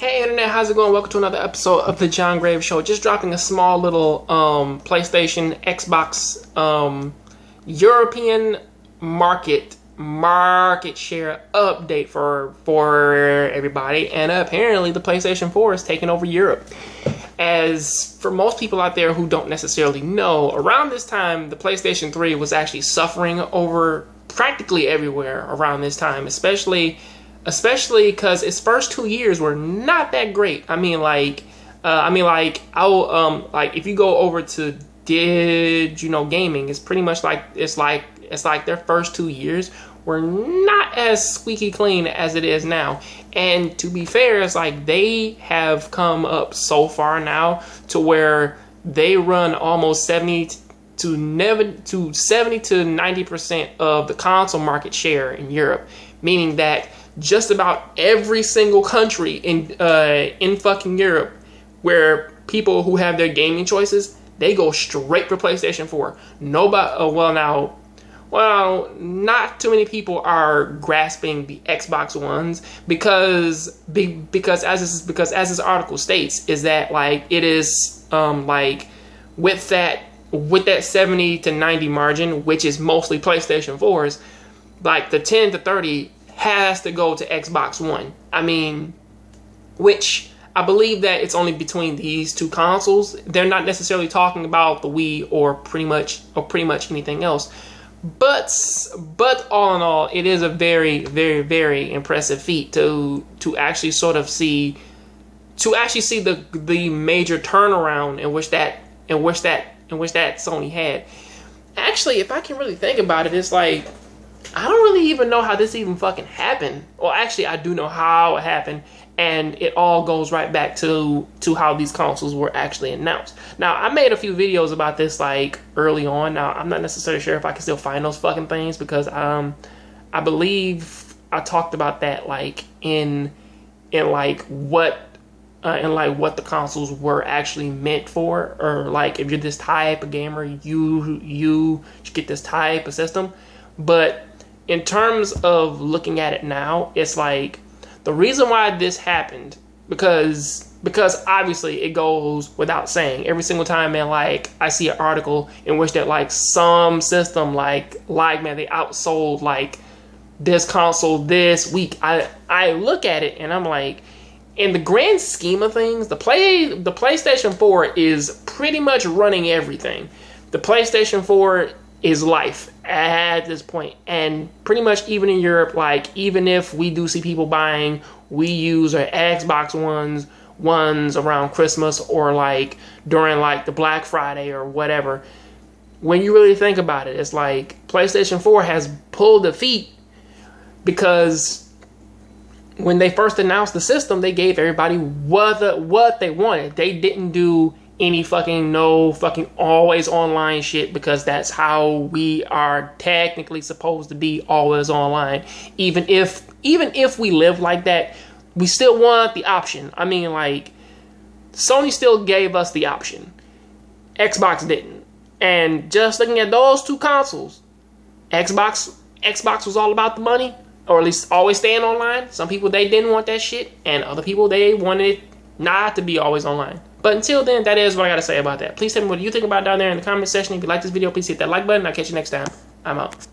Hey internet, how's it going? Welcome to another episode of the Jongravesshow. Just dropping a small little PlayStation, Xbox, European market share update for everybody. And apparently the PlayStation 4 is taking over Europe. As for most people out there who don't necessarily know, around this time the PlayStation 3 was actually suffering over practically everywhere around this time, especially because its first 2 years were not that great. If you go over to gaming, it's pretty much like it's like their first 2 years were not as squeaky clean as it is now. And to be fair, it's like they have come up so far now to where they run almost 70 to 90% of the console market share in Europe, meaning that just about every single country in fucking Europe where people who have their gaming choices, they go straight for PlayStation 4. Not too many people are grasping the Xbox Ones because as this article states, is that like it is with that 70 to 90 margin, which is mostly PlayStation 4s, like the 10 to 30 has to go to Xbox One. Which I believe that it's only between these two consoles. They're not necessarily talking about the Wii or pretty much anything else. But all in all, it is a very, very, very impressive feat to actually sort of see the major turnaround in which that Sony had. Actually, if I can really think about it, it's like I don't really even know how this even fucking happened. Well, actually, I do know how it happened, and it all goes right back to how these consoles were actually announced. Now, I made a few videos about this like early on. Now, I'm not necessarily sure if I can still find those fucking things because I believe I talked about that like in what the consoles were actually meant for, or like if you're this type of gamer, you should get this type of system. But in terms of looking at it now, it's like the reason why this happened, because obviously it goes without saying, every single time, man, like I see an article in which that like some system like man, they outsold like this console this week, I look at it and I'm like, in the grand scheme of things, the PlayStation 4 is pretty much running everything. The PlayStation 4 is life at this point, and pretty much even in Europe, like even if we do see people buying Wii U's or Xbox ones around Christmas or like during like the Black Friday or whatever, when you really think about it, it's like PlayStation 4 has pulled defeat because when they first announced the system, they gave everybody what they wanted. They didn't do any fucking always online shit, because that's how we are technically supposed to be, always online. Even if we live like that, we still want the option. Like Sony still gave us the option. Xbox didn't. And just looking at those two consoles, Xbox was all about the money, or at least always staying online. Some people, they didn't want that shit, and other people, they wanted it not to be always online. But until then, that is what I got to say about that. Please tell me what you think about it down there in the comment section. If you like this video, please hit that like button. I'll catch you next time. I'm out.